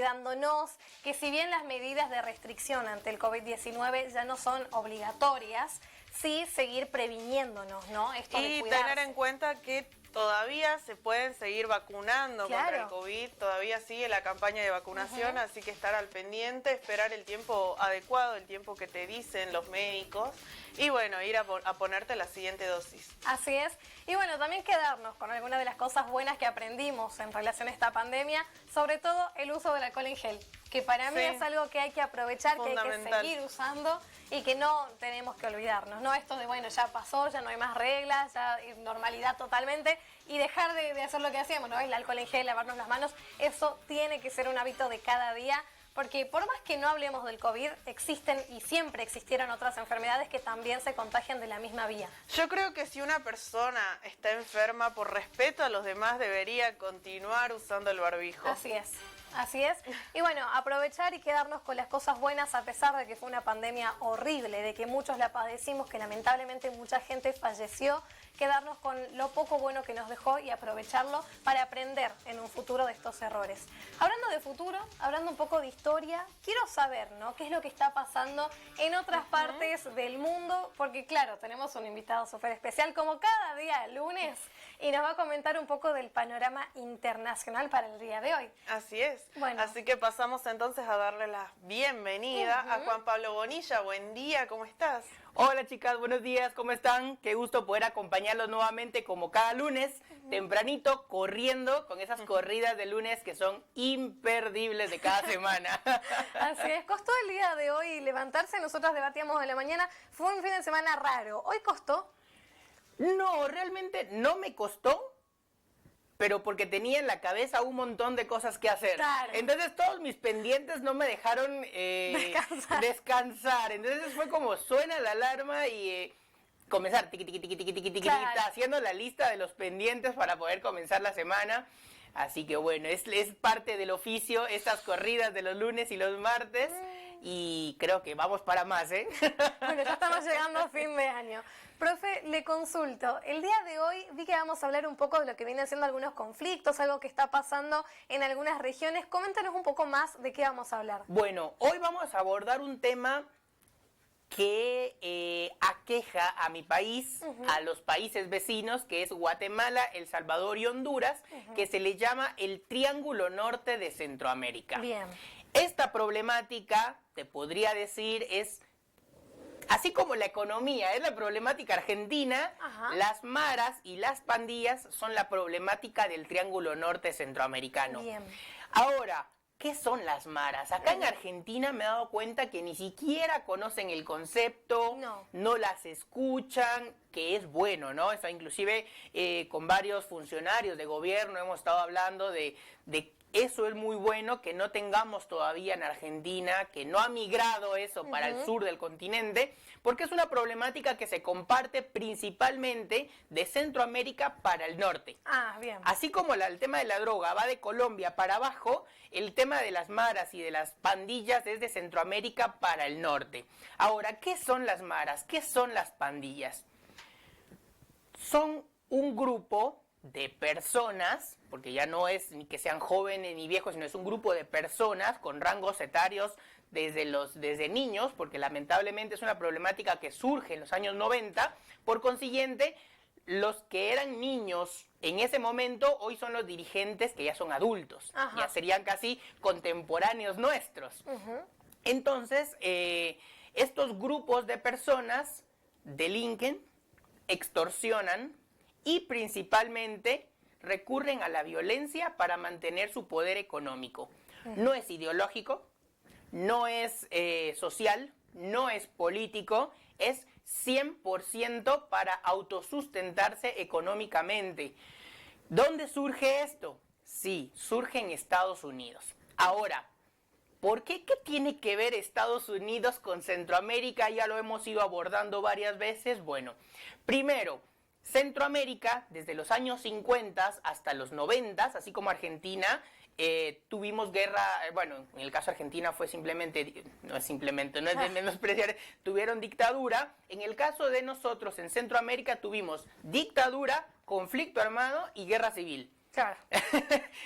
cuidándonos, que si bien las medidas de restricción ante el COVID-19 ya no son obligatorias, sí seguir previniéndonos, ¿no? Esto de Y cuidarse. tener en cuenta que todavía se pueden seguir vacunando contra el COVID, todavía sigue la campaña de vacunación, así que estar al pendiente, esperar el tiempo adecuado, el tiempo que te dicen los médicos y bueno, ir a ponerte la siguiente dosis. Así es. Y bueno, también quedarnos con algunas de las cosas buenas que aprendimos en relación a esta pandemia, sobre todo el uso del alcohol en gel, que para mí es algo que hay que aprovechar, que hay que seguir usando y que no tenemos que olvidarnos, ¿no? Esto de, bueno, ya pasó, ya no hay más reglas, ya hay normalidad totalmente y dejar de hacer lo que hacíamos, ¿no? El alcohol en gel, lavarnos las manos, eso tiene que ser un hábito de cada día. Porque por más que no hablemos del COVID, existen y siempre existieron otras enfermedades que también se contagian de la misma vía. Yo creo que si una persona está enferma, por respeto a los demás, debería continuar usando el barbijo. Así es. Así es. Y bueno, aprovechar y quedarnos con las cosas buenas a pesar de que fue una pandemia horrible, de que muchos la padecimos, que lamentablemente mucha gente falleció, quedarnos con lo poco bueno que nos dejó y aprovecharlo para aprender en un futuro de estos errores. Hablando de futuro, hablando un poco de historia, quiero saber, ¿no? ¿Qué es lo que está pasando en otras partes del mundo? Porque claro, tenemos un invitado súper especial como cada día lunes y nos va a comentar un poco del panorama internacional para el día de hoy. Así es. Bueno. Así que pasamos entonces a darle la bienvenida a Juan Pablo Bonilla. Buen día, ¿cómo estás? Hola chicas, buenos días, ¿cómo están? Qué gusto poder acompañarlos nuevamente como cada lunes, tempranito, corriendo con esas corridas de lunes que son imperdibles de cada semana. Así es, costó el día de hoy levantarse, nosotros debatíamos en la mañana, fue un fin de semana raro, ¿hoy costó? No, realmente no me costó, pero porque tenía en la cabeza un montón de cosas que hacer. Claro. Entonces todos mis pendientes no me dejaron descansar. Entonces fue como suena la alarma y comenzar tiqui, tiqui, tiqui, tiqui, tiqui, tiqui, haciendo la lista de los pendientes para poder comenzar la semana. Así que bueno, es parte del oficio, estas corridas de los lunes y los martes. Y creo que vamos para más, ¿eh? Bueno, ya estamos llegando a fin de año. Profe, le consulto. El día de hoy vi que vamos a hablar un poco de lo que vienen siendo algunos conflictos, algo que está pasando en algunas regiones. Coméntanos un poco más de qué vamos a hablar. Bueno, hoy vamos a abordar un tema que aqueja a mi país, a los países vecinos, que es Guatemala, El Salvador y Honduras, que se le llama el Triángulo Norte de Centroamérica. Bien. Esta problemática, te podría decir, es así como la economía es la problemática argentina, las maras y las pandillas son la problemática del Triángulo Norte Centroamericano. Bien. Ahora, ¿qué son las maras? Acá en Argentina me he dado cuenta que ni siquiera conocen el concepto, no las escuchan, que es bueno, ¿no? O sea, inclusive con varios funcionarios de gobierno hemos estado hablando de eso es muy bueno, que no tengamos todavía en Argentina, que no ha migrado eso para el sur del continente, porque es una problemática que se comparte principalmente de Centroamérica para el norte. Bien. Así como el tema de la droga va de Colombia para abajo, el tema de las maras y de las pandillas es de Centroamérica para el norte. Ahora, ¿qué son las maras? ¿Qué son las pandillas? Son un grupo de personas, porque ya no es ni que sean jóvenes ni viejos, sino es un grupo de personas con rangos etarios desde niños, porque lamentablemente es una problemática que surge en los años 90, por consiguiente, los que eran niños en ese momento, hoy son los dirigentes que ya son adultos, ya serían casi contemporáneos nuestros. Entonces, estos grupos de personas delinquen, extorsionan, y principalmente recurren a la violencia para mantener su poder económico. No es ideológico, no es social, no es político, es 100% para autosustentarse económicamente. ¿Dónde surge esto? Sí, surge en Estados Unidos. Ahora, ¿por qué? ¿Qué tiene que ver Estados Unidos con Centroamérica? Ya lo hemos ido abordando varias veces. Bueno, primero, Centroamérica, desde los años 50 hasta los 90, así como Argentina, tuvimos guerra, bueno, en el caso de Argentina fue simplemente, no es de menospreciar, tuvieron dictadura. En el caso de nosotros en Centroamérica tuvimos dictadura, conflicto armado y guerra civil. Claro.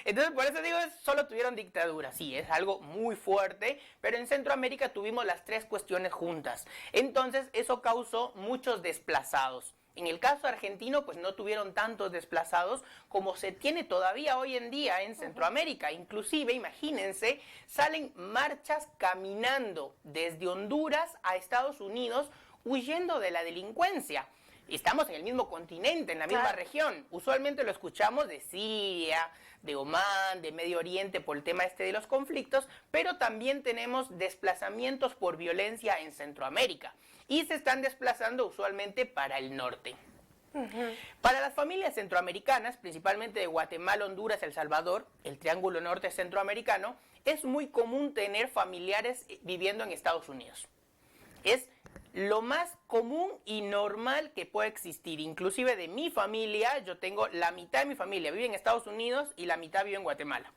Entonces, por eso digo, solo tuvieron dictadura. Sí, es algo muy fuerte, pero en Centroamérica tuvimos las tres cuestiones juntas. Entonces, eso causó muchos desplazados. En el caso argentino, pues no tuvieron tantos desplazados como se tiene todavía hoy en día en Centroamérica. Inclusive, imagínense, salen marchas caminando desde Honduras a Estados Unidos huyendo de la delincuencia. Estamos en el mismo continente, en la misma región. Usualmente lo escuchamos de Siria, de Omán, de Medio Oriente por el tema de los conflictos, pero también tenemos desplazamientos por violencia en Centroamérica y se están desplazando usualmente para el norte. Para las familias centroamericanas, principalmente de Guatemala, Honduras, El Salvador, el Triángulo Norte Centroamericano, es muy común tener familiares viviendo en Estados Unidos. Es lo más común y normal que puede existir. Inclusive de mi familia, yo tengo la mitad de mi familia vive en Estados Unidos y la mitad vive en Guatemala.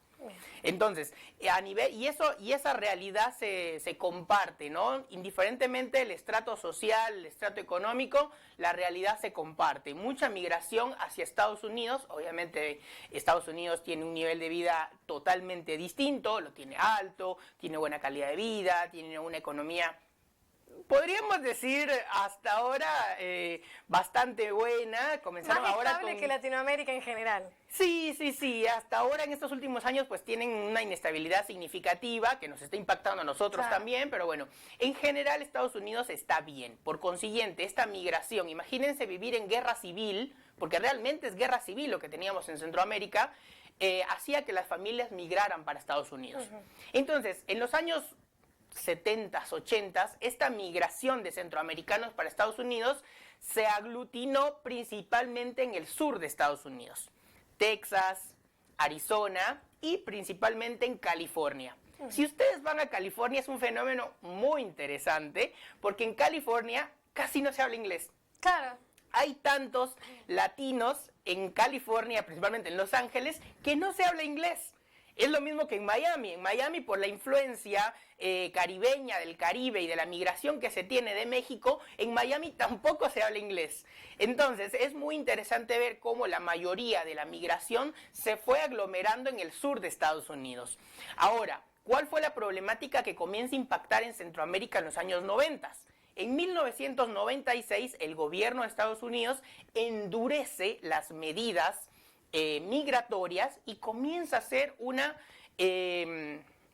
Entonces, y esa realidad se comparte, ¿no? Indiferentemente del estrato social, el estrato económico, la realidad se comparte. Mucha migración hacia Estados Unidos, obviamente Estados Unidos tiene un nivel de vida totalmente distinto, lo tiene alto, tiene buena calidad de vida, tiene una economía, podríamos decir hasta ahora bastante buena. Comenzaron más ahora estable que Latinoamérica en general. Sí, hasta ahora en estos últimos años pues tienen una inestabilidad significativa que nos está impactando a nosotros también, pero bueno, en general Estados Unidos está bien. Por consiguiente, esta migración, imagínense vivir en guerra civil, porque realmente es guerra civil lo que teníamos en Centroamérica, hacía que las familias migraran para Estados Unidos. Entonces, en los años 70s, 80s, esta migración de centroamericanos para Estados Unidos se aglutinó principalmente en el sur de Estados Unidos, Texas, Arizona y principalmente en California. Si ustedes van a California es un fenómeno muy interesante porque en California casi no se habla inglés. Claro. Hay tantos latinos en California, principalmente en Los Ángeles, que no se habla inglés. Es lo mismo que en Miami. En Miami, por la influencia caribeña del Caribe y de la migración que se tiene de México, en Miami tampoco se habla inglés. Entonces, es muy interesante ver cómo la mayoría de la migración se fue aglomerando en el sur de Estados Unidos. Ahora, ¿cuál fue la problemática que comienza a impactar en Centroamérica en los años 90? En 1996, el gobierno de Estados Unidos endurece las medidas migratorias y comienza a hacer una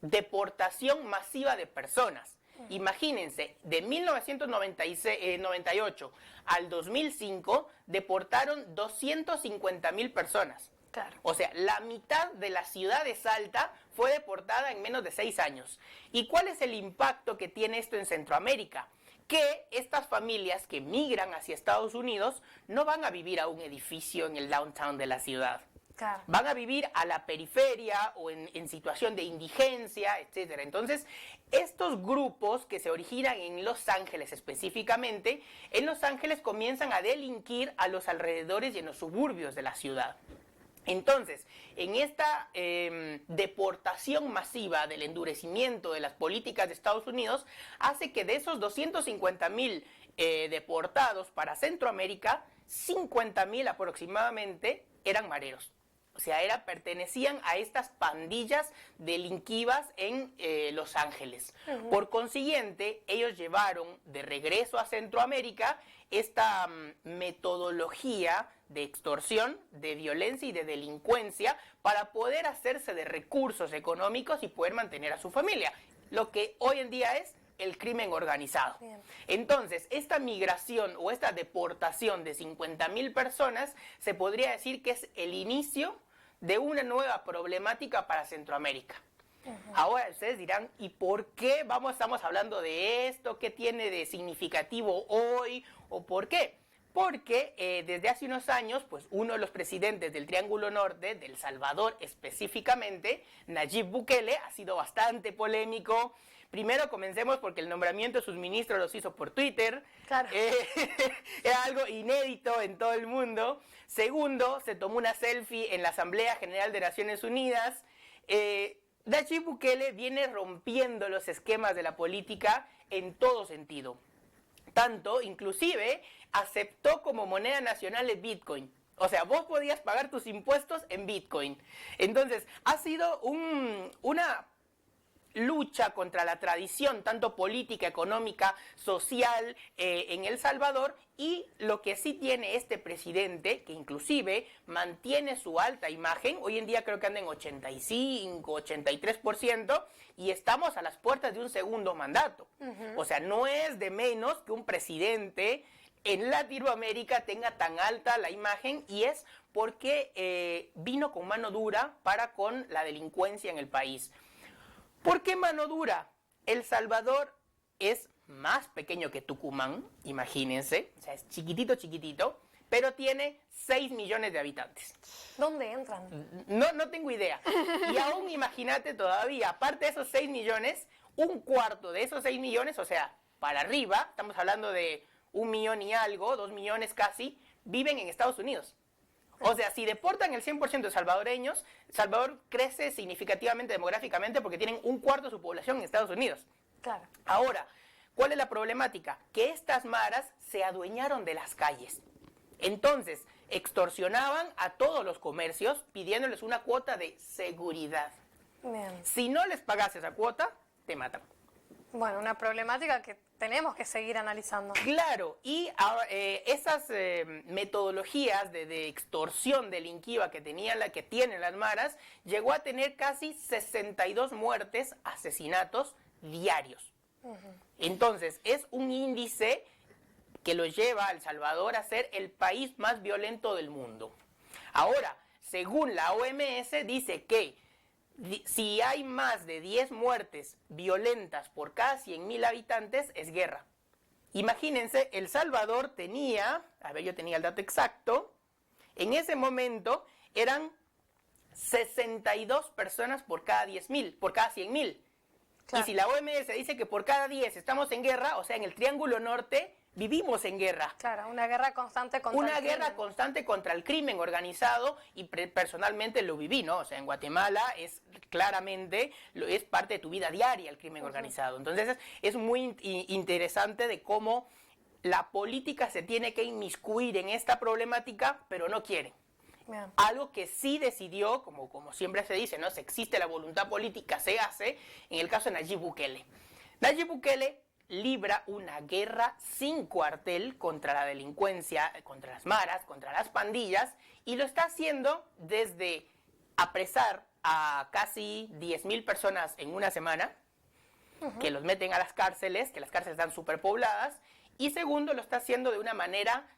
deportación masiva de personas. Imagínense, de 1998 al 2005 deportaron 250,000 personas. Claro. O sea, la mitad de la ciudad de Salta fue deportada en menos de 6 años. ¿Y cuál es el impacto que tiene esto en Centroamérica? Que estas familias que migran hacia Estados Unidos no van a vivir a un edificio en el downtown de la ciudad. Claro. Van a vivir a la periferia o en situación de indigencia, etcétera. Entonces, estos grupos que se originan en Los Ángeles específicamente, en Los Ángeles comienzan a delinquir a los alrededores y en los suburbios de la ciudad. Entonces, en esta deportación masiva del endurecimiento de las políticas de Estados Unidos, hace que de esos 250,000 deportados para Centroamérica, 50,000 aproximadamente eran mareros. O sea, pertenecían a estas pandillas delinquivas en Los Ángeles. Por consiguiente, ellos llevaron de regreso a Centroamérica esta metodología de extorsión, de violencia y de delincuencia para poder hacerse de recursos económicos y poder mantener a su familia, lo que hoy en día es el crimen organizado. Bien. Entonces, esta migración o esta deportación de 50,000 personas se podría decir que es el inicio de una nueva problemática para Centroamérica. Ahora ustedes dirán, ¿y por qué estamos hablando de esto? ¿Qué tiene de significativo hoy? ¿O por qué? Porque desde hace unos años, pues uno de los presidentes del Triángulo Norte, de El Salvador específicamente, Nayib Bukele, ha sido bastante polémico. Primero comencemos porque el nombramiento de sus ministros los hizo por Twitter. Claro. Era algo inédito en todo el mundo. Segundo, se tomó una selfie en la Asamblea General de Naciones Unidas. Nayib Bukele viene rompiendo los esquemas de la política en todo sentido. Tanto, inclusive, aceptó como moneda nacional el Bitcoin. O sea, vos podías pagar tus impuestos en Bitcoin. Entonces, ha sido una lucha contra la tradición, tanto política, económica, social, en El Salvador, y lo que sí tiene este presidente, que inclusive mantiene su alta imagen, hoy en día creo que anda en 85, 83%, y estamos a las puertas de un segundo mandato. O sea, no es de menos que un presidente en Latinoamérica tenga tan alta la imagen, y es porque vino con mano dura para con la delincuencia en el país. ¿Por qué mano dura? El Salvador es más pequeño que Tucumán, imagínense, o sea, es chiquitito, chiquitito, pero tiene 6 millones de habitantes. ¿Dónde entran? No tengo idea. Y aún imagínate todavía, aparte de esos 6 millones, un cuarto de esos 6 millones, o sea, para arriba, estamos hablando de 1 millón y algo, 2 millones casi, viven en Estados Unidos. O sea, si deportan el 100% de salvadoreños, Salvador crece significativamente demográficamente porque tienen un cuarto de su población en Estados Unidos. Claro. Ahora, ¿cuál es la problemática? Que estas maras se adueñaron de las calles. Entonces, extorsionaban a todos los comercios pidiéndoles una cuota de seguridad. Bien. Si no les pagas esa cuota, te matan. Bueno, una problemática que tenemos que seguir analizando. Claro, y esas metodologías de extorsión delictiva que tienen las maras, llegó a tener casi 62 muertes, asesinatos diarios. Entonces, es un índice que lo lleva a El Salvador a ser el país más violento del mundo. Ahora, según la OMS, dice que si hay más de 10 muertes violentas por cada 100.000 habitantes, es guerra. Imagínense, El Salvador tenía, a ver, yo tenía el dato exacto, en ese momento eran 62 personas por cada 10.000, por cada 100.000. Claro. Y si la OMS dice que por cada 10 estamos en guerra, o sea, en el Triángulo Norte vivimos en guerra. Claro, una guerra constante contra una guerra constante contra el crimen organizado, y personalmente lo viví, ¿no? O sea, en Guatemala es claramente, es parte de tu vida diaria el crimen organizado. Entonces es muy interesante de cómo la política se tiene que inmiscuir en esta problemática, pero no quiere. Bien. Algo que sí decidió, como siempre se dice, ¿no? Si existe la voluntad política, se hace, en el caso de Nayib Bukele. Nayib Bukele libra una guerra sin cuartel contra la delincuencia, contra las maras, contra las pandillas, y lo está haciendo desde apresar a casi 10.000 personas en una semana, que los meten a las cárceles, que las cárceles están superpobladas, y segundo, lo está haciendo de una manera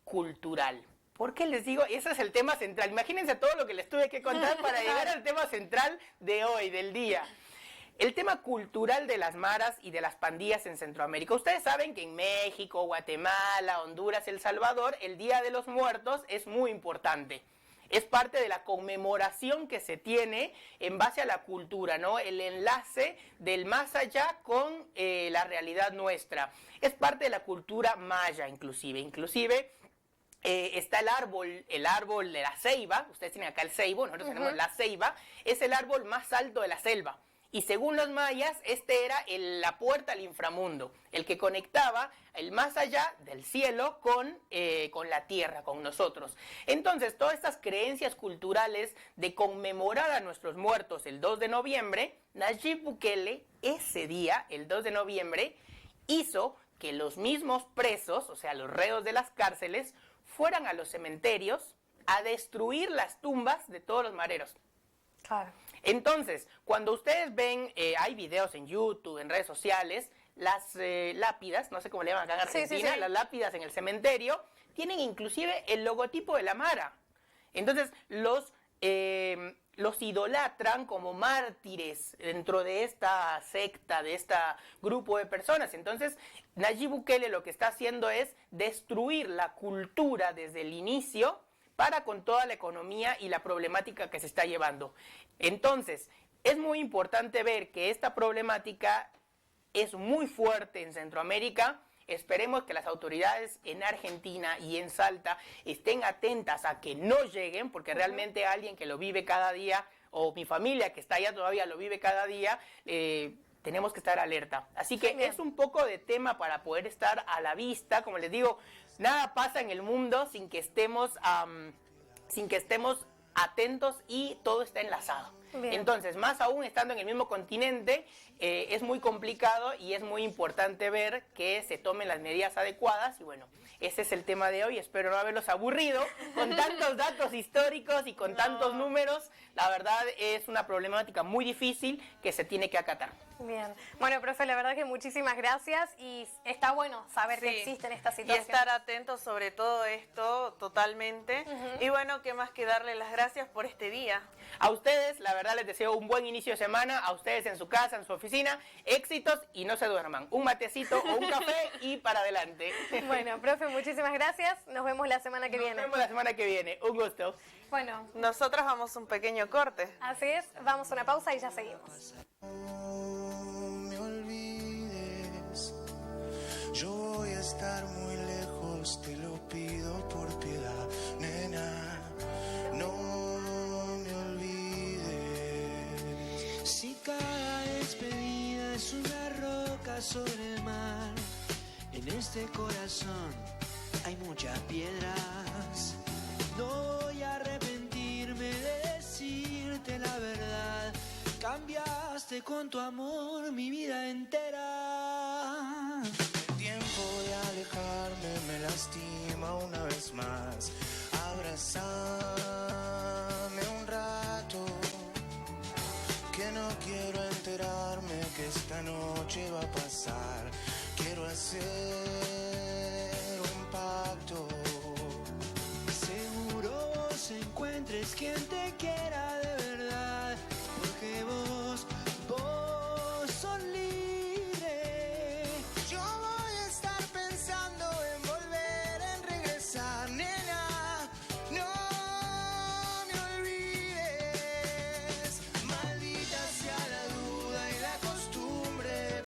cultural. ¿Por qué les digo? Ese es el tema central. Imagínense todo lo que les tuve que contar para llegar al tema central de hoy, del día. El tema cultural de las maras y de las pandillas en Centroamérica. Ustedes saben que en México, Guatemala, Honduras, El Salvador, el Día de los Muertos es muy importante. Es parte de la conmemoración que se tiene en base a la cultura, ¿no? El enlace del más allá con la realidad nuestra. Es parte de la cultura maya, inclusive. Está el árbol de la ceiba. Ustedes tienen acá el ceibo, nosotros tenemos la ceiba. Es el árbol más alto de la selva. Y según los mayas, este era la puerta al inframundo, el que conectaba el más allá del cielo con la tierra, con nosotros. Entonces, todas estas creencias culturales de conmemorar a nuestros muertos el 2 de noviembre, Nayib Bukele, ese día, el 2 de noviembre, hizo que los mismos presos, o sea, los reos de las cárceles, fueran a los cementerios a destruir las tumbas de todos los mareros. Claro. Entonces, cuando ustedes ven, hay videos en YouTube, en redes sociales, las lápidas, no sé cómo le llaman acá en Argentina, las lápidas en el cementerio, tienen inclusive el logotipo de la mara. Entonces, los idolatran como mártires dentro de esta secta, de este grupo de personas. Entonces, Nayib Bukele lo que está haciendo es destruir la cultura desde el inicio para con toda la economía y la problemática que se está llevando. Entonces, es muy importante ver que esta problemática es muy fuerte en Centroamérica. Esperemos que las autoridades en Argentina y en Salta estén atentas a que no lleguen, porque realmente alguien que lo vive cada día, o mi familia que está allá todavía lo vive cada día, tenemos que estar alerta. Así que es un poco de tema para poder estar a la vista. Como les digo, Nada pasa en el mundo sin que estemos atentos y todo está enlazado. Bien. Entonces, más aún estando en el mismo continente, es muy complicado y es muy importante ver que se tomen las medidas adecuadas. Y bueno, ese es el tema de hoy. Espero no haberlos aburrido con tantos datos históricos y con tantos números. La verdad es una problemática muy difícil que se tiene que acatar. Bien. Bueno, profe, la verdad que muchísimas gracias y está bueno saber que existen estas situaciones. Y estar atentos sobre todo esto totalmente. Y bueno, qué más que darle las gracias por este día. A ustedes, la verdad, les deseo un buen inicio de semana. A ustedes en su casa, en su oficina, éxitos y no se duerman. Un matecito o un café y para adelante. Bueno, profe, muchísimas gracias. Nos vemos la semana que viene. Nos vemos la semana que viene. Un gusto. Bueno. Nosotros vamos a un pequeño corte. Así es. Vamos a una pausa y ya seguimos. Yo voy a estar muy lejos, te lo pido por piedad, nena, no me olvides. Si cada despedida es una roca sobre el mar, en este corazón hay muchas piedras. No voy a arrepentirme de decirte la verdad, cambiaste con tu amor mi vida entera. Tiempo de alejarme me lastima una vez más. Abrázame un rato, que no quiero enterarme que esta noche va a pasar. Quiero hacer un pacto. Seguro vos encuentres quien te